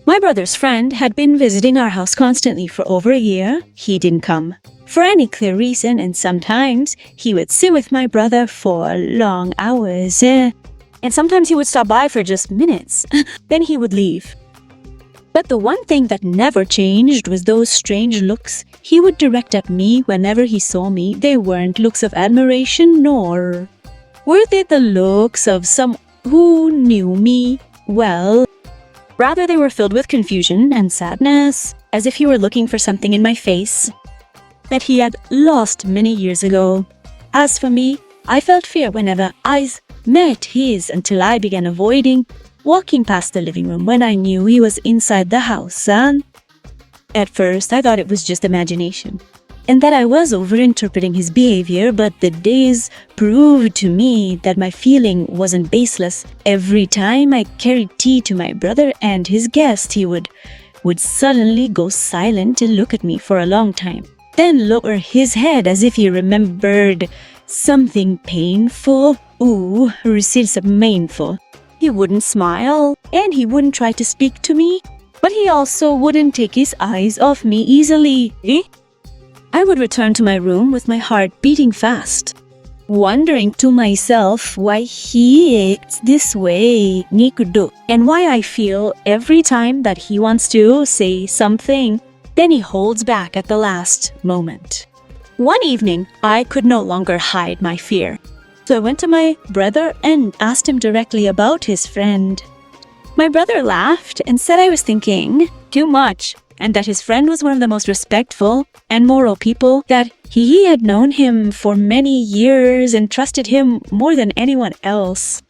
My brother's friend had been visiting our house constantly for over a year. He didn't come for any clear reason, and sometimes he would sit with my brother for long hours. And sometimes he would stop by for just minutes. Then he would leave. But the one thing that never changed was those strange looks he would direct at me whenever he saw me. They weren't looks of admiration, nor were they the looks of someone who knew me well. Rather, they were filled with confusion and sadness, as if he were looking for something in my face that he had lost many years ago. As for me, I felt fear whenever eyes met his until I began avoiding walking past the living room when I knew he was inside the house. And at first, I thought it was just imagination and that I was overinterpreting his behavior, but the days proved to me that my feeling wasn't baseless. Every time I carried tea to my brother and his guest, he would suddenly go silent and look at me for a long time, then lower his head as if he remembered something painful. Received painful. He wouldn't smile, and he wouldn't try to speak to me, but he also wouldn't take his eyes off me easily. I would return to my room with my heart beating fast, wondering to myself why he acts this way, and why I feel every time that he wants to say something, then he holds back at the last moment. One evening, I could no longer hide my fear. So I went to my brother and asked him directly about his friend. My brother laughed and said I was thinking too much, and that his friend was one of the most respectful and moral people, that he had known him for many years and trusted him more than anyone else.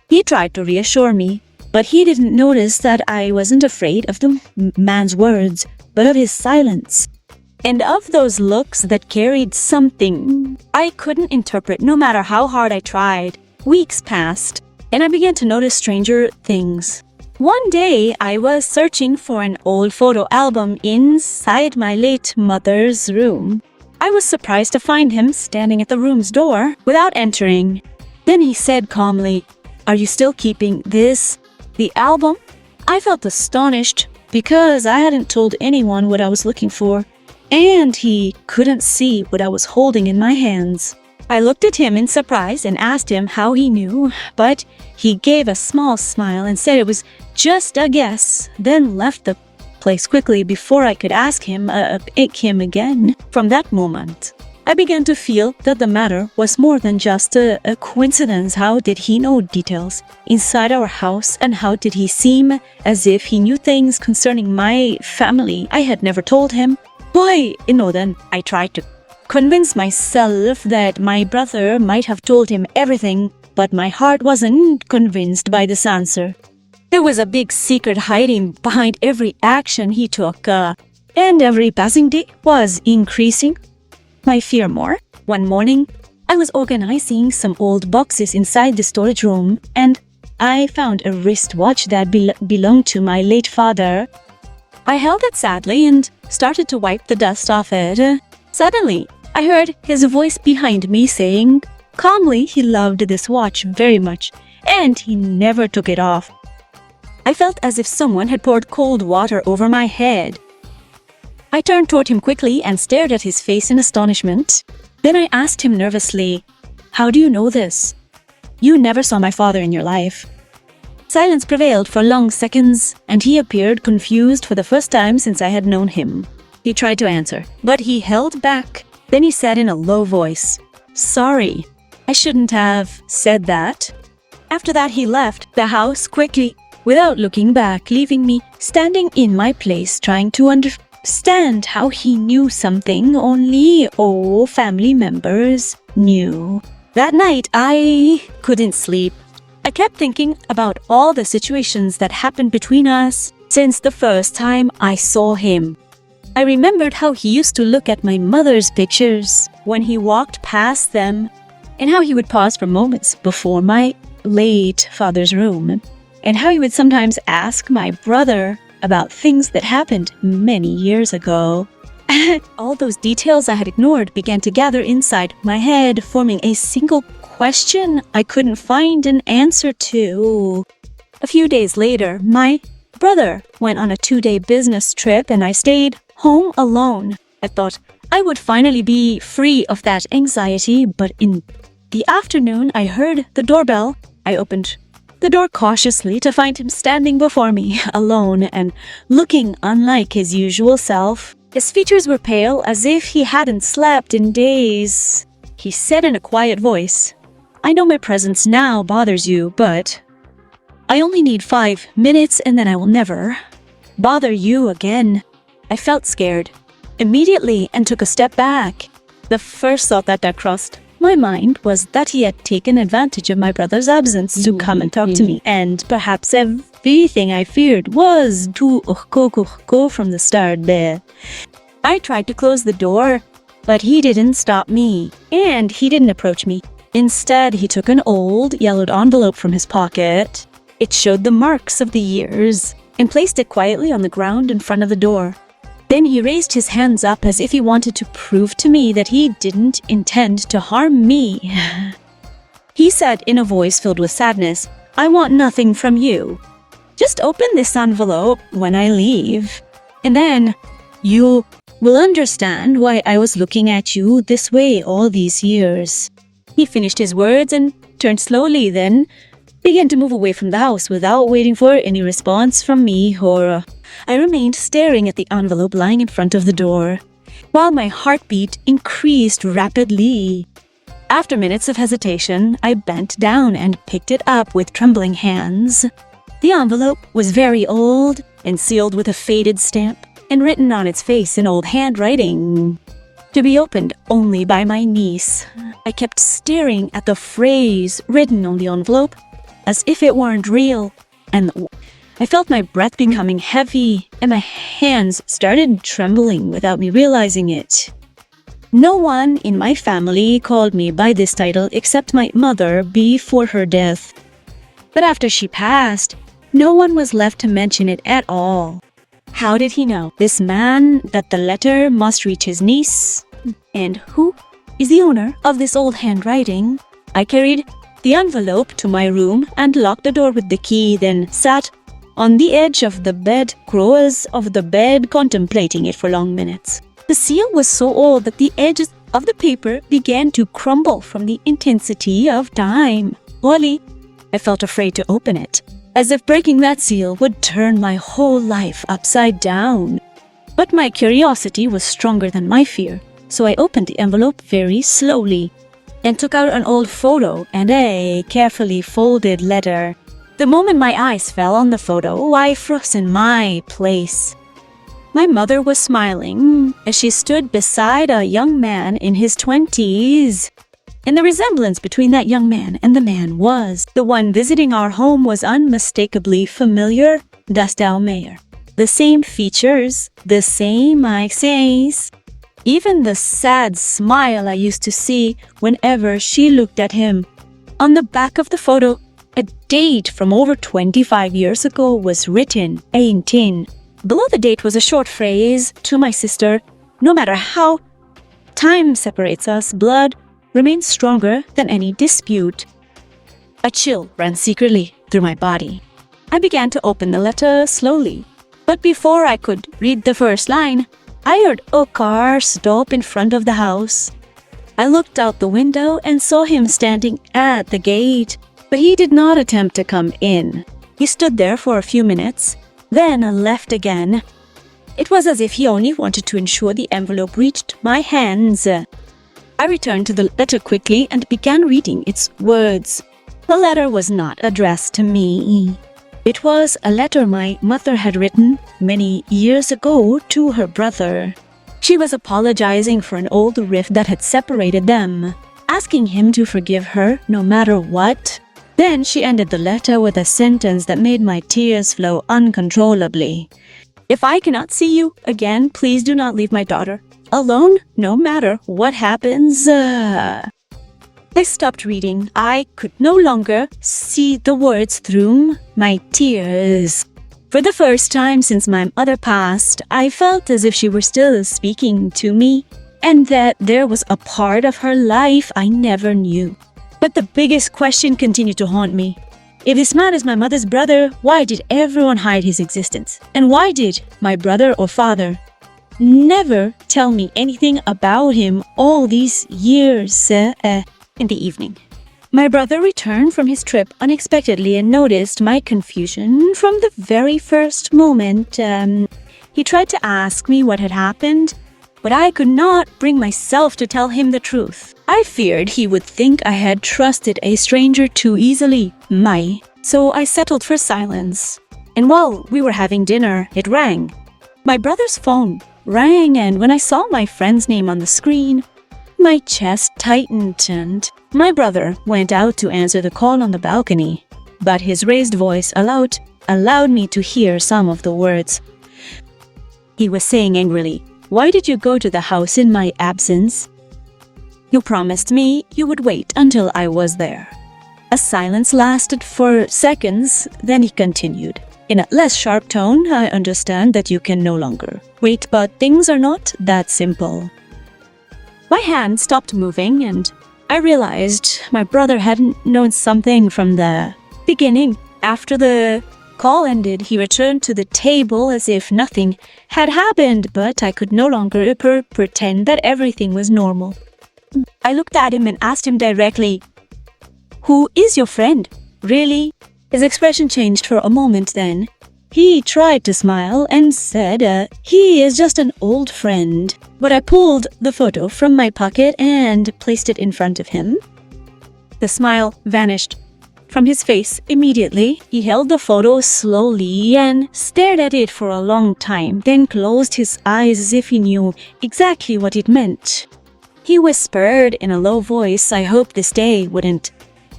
He tried to reassure me, but he didn't notice that I wasn't afraid of the man's words, but of his silence, and of those looks that carried something I couldn't interpret no matter how hard I tried. Weeks passed, and I began to notice stranger things. One day, I was searching for an old photo album inside my late mother's room. I was surprised to find him standing at the room's door without entering. Then he said calmly, "Are you still keeping the album?" I felt astonished because I hadn't told anyone what I was looking for, and he couldn't see what I was holding in my hands. I looked at him in surprise and asked him how he knew, but he gave a small smile and said it was just a guess, then left the place quickly before I could ask him again. From that moment, I began to feel that the matter was more than just a coincidence. How did he know details inside our house, and how did he seem as if he knew things concerning my family I had never told him? Then I tried to convince myself that my brother might have told him everything, but my heart wasn't convinced by this answer. There was a big secret hiding behind every action he took, and every passing day was increasing my fear more. One morning, I was organizing some old boxes inside the storage room, and I found a wristwatch that belonged to my late father. I held it sadly and started to wipe the dust off it. Suddenly, I heard his voice behind me saying calmly he loved this watch very much, and he never took it off. I felt as if someone had poured cold water over my head. I turned toward him quickly and stared at his face in astonishment. Then I asked him nervously, "How do you know this? You never saw my father in your life." Silence prevailed for long seconds, and he appeared confused for the first time since I had known him. He tried to answer, but he held back. Then he said in a low voice, "Sorry, I shouldn't have said that." After that, he left the house quickly, without looking back, leaving me standing in my place, trying to understand how he knew something only family members knew. That night, I couldn't sleep. I kept thinking about all the situations that happened between us since the first time I saw him. I remembered how he used to look at my mother's pictures when he walked past them, and how he would pause for moments before my late father's room, and how he would sometimes ask my brother about things that happened many years ago. All those details I had ignored began to gather inside my head, forming a single question I couldn't find an answer to. A few days later, my brother went on a 2-day business trip and I stayed home alone. I thought I would finally be free of that anxiety, but in the afternoon I heard the doorbell. I opened the door cautiously to find him standing before me, alone and looking unlike his usual self. His features were pale, as if he hadn't slept in days. He said in a quiet voice, "I know my presence now bothers you, but I only need 5 minutes and then I will never bother you again." I felt scared immediately and took a step back. The first thought that crossed my mind was that he had taken advantage of my brother's absence to come and talk to me, and perhaps everything I feared was to go from the start there. I tried to close the door, but he didn't stop me, and he didn't approach me. Instead, he took an old, yellowed envelope from his pocket. It showed the marks of the years, and placed it quietly on the ground in front of the door. Then he raised his hands up as if he wanted to prove to me that he didn't intend to harm me. He said in a voice filled with sadness, "I want nothing from you. Just open this envelope when I leave, and then you will understand why I was looking at you this way all these years." He finished his words and turned slowly, then began to move away from the house without waiting for any response from me or I remained staring at the envelope lying in front of the door, while my heartbeat increased rapidly. After minutes of hesitation, I bent down and picked it up with trembling hands. The envelope was very old and sealed with a faded stamp and written on its face in old handwriting, to be opened only by my niece. I kept staring at the phrase written on the envelope as if it weren't real, and I felt my breath becoming heavy and my hands started trembling without me realizing it. No one in my family called me by this title except my mother before her death. But after she passed, no one was left to mention it at all. How did he know, this man, that the letter must reach his niece? And who is the owner of this old handwriting? I carried the envelope to my room and locked the door with the key, then sat on the edge of the bed, crows of the bed, contemplating it for long minutes. The seal was so old that the edges of the paper began to crumble from the intensity of time. Slowly, I felt afraid to open it, as if breaking that seal would turn my whole life upside down. But my curiosity was stronger than my fear, so I opened the envelope very slowly and took out an old photo and a carefully folded letter. The moment my eyes fell on the photo, I froze in my place. My mother was smiling as she stood beside a young man in his 20s. And the resemblance between that young man and the man was the one visiting our home was unmistakably familiar. The same features, the same eyes, even the sad smile I used to see whenever she looked at him. On the back of the photo, a date from over 25 years ago was written, 18. Below the date was a short phrase, "To my sister, no matter how time separates us, blood remains stronger than any dispute." A chill ran secretly through my body. I began to open the letter slowly, but before I could read the first line, I heard a car stop in front of the house. I looked out the window and saw him standing at the gate, but he did not attempt to come in. He stood there for a few minutes, then left again. It was as if he only wanted to ensure the envelope reached my hands. I returned to the letter quickly and began reading its words. The letter was not addressed to me. It was a letter my mother had written many years ago to her brother. She was apologizing for an old rift that had separated them, asking him to forgive her no matter what. Then she ended the letter with a sentence that made my tears flow uncontrollably. "If I cannot see you again, please do not leave my daughter alone, no matter what happens." I stopped reading. I could no longer see the words through my tears. For the first time since my mother passed, I felt as if she were still speaking to me, and that there was a part of her life I never knew. But the biggest question continued to haunt me. If this man is my mother's brother, why did everyone hide his existence? And why did my brother or father never tell me anything about him all these years? In the evening, my brother returned from his trip unexpectedly and noticed my confusion from the very first moment. He tried to ask me what had happened, but I could not bring myself to tell him the truth. I feared he would think I had trusted a stranger too easily, so I settled for silence. And while we were having dinner, it rang. My brother's phone rang, and when I saw my friend's name on the screen, my chest tightened, and my brother went out to answer the call on the balcony. But his raised voice allowed me to hear some of the words. He was saying angrily, "Why did you go to the house in my absence? You promised me you would wait until I was there." A silence lasted for seconds, then he continued. In a less sharp tone, "I understand that you can no longer wait, but things are not that simple." My hand stopped moving, and I realized my brother hadn't known something from the beginning. After the call ended, he returned to the table as if nothing had happened, but I could no longer pretend that everything was normal. I looked at him and asked him directly, "Who is your friend? Really?" His expression changed for a moment then. He tried to smile and said, "He is just an old friend." But I pulled the photo from my pocket and placed it in front of him. The smile vanished from his face immediately. He held the photo slowly and stared at it for a long time, then closed his eyes as if he knew exactly what it meant. He whispered in a low voice, "I hope this day wouldn't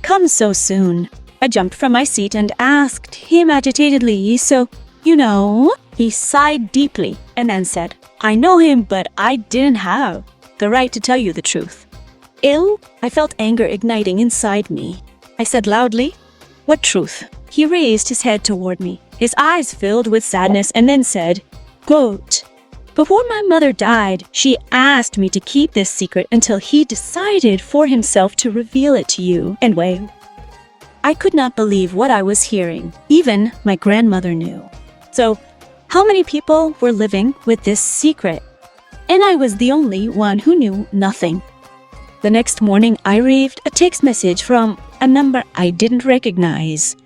come so soon." I jumped from my seat and asked him agitatedly, "So, you know?" He sighed deeply and then said, "I know him, but I didn't have the right to tell you the truth." Ill, I felt anger igniting inside me. I said loudly, "What truth?" He raised his head toward me, his eyes filled with sadness, and then said, quote, "Before my mother died, she asked me to keep this secret until he decided for himself to reveal it to you." And wait, I could not believe what I was hearing. Even my grandmother knew. So, how many people were living with this secret? And I was the only one who knew nothing. The next morning, I received a text message from a number I didn't recognize.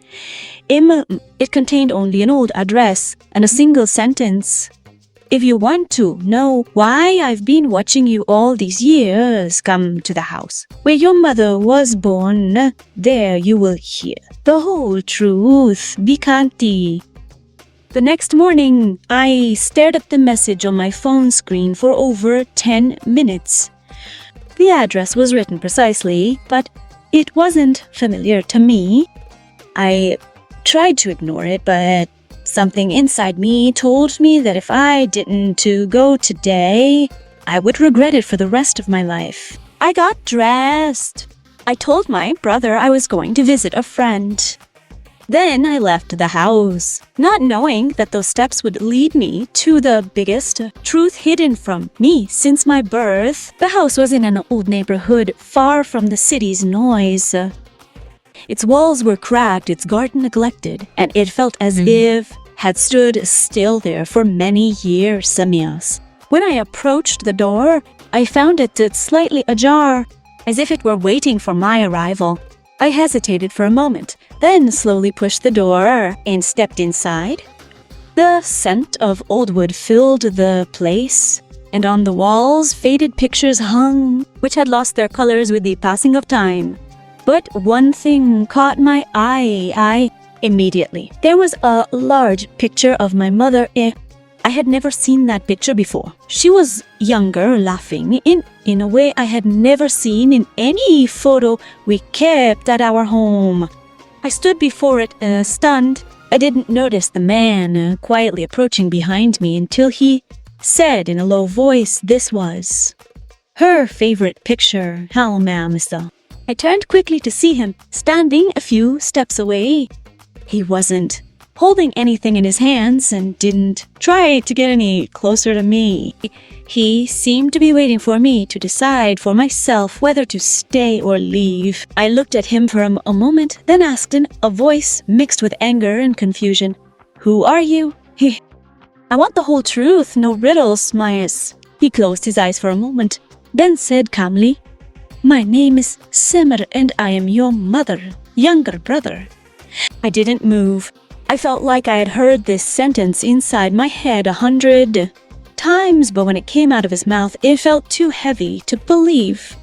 It contained only an old address and a single sentence. "If you want to know why I've been watching you all these years, come to the house where your mother was born. There you will hear the whole truth. Bikanti." The next morning, I stared at the message on my phone screen for over 10 minutes. The address was written precisely, but it wasn't familiar to me. I tried to ignore it, but something inside me told me that if I didn't go today, I would regret it for the rest of my life. I got dressed. I told my brother I was going to visit a friend. Then I left the house, not knowing that those steps would lead me to the biggest truth hidden from me since my birth. The house was in an old neighborhood, far from the city's noise. Its walls were cracked, its garden neglected, and it felt as if had stood still there for many years. When I approached the door, I found it slightly ajar, as if it were waiting for my arrival. I hesitated for a moment, then slowly pushed the door and stepped inside. The scent of old wood filled the place, and on the walls faded pictures hung, which had lost their colors with the passing of time. But one thing caught my eye immediately. There was a large picture of my mother. I had never seen that picture before. She was younger, laughing in a way I had never seen in any photo we kept at our home. I stood before it, stunned. I didn't notice the man quietly approaching behind me until he said in a low voice this was her favorite picture. How, ma'am, sir? I turned quickly to see him standing a few steps away. He wasn't holding anything in his hands and didn't try to get any closer to me. He seemed to be waiting for me to decide for myself whether to stay or leave. I looked at him for a moment, then asked in a voice mixed with anger and confusion, "Who are you?" "I want the whole truth, no riddles, Myers." He closed his eyes for a moment, then said calmly, "My name is Simmer and I am your younger brother." I didn't move. I felt like I had heard this sentence inside my head 100 times, but when it came out of his mouth, it felt too heavy to believe.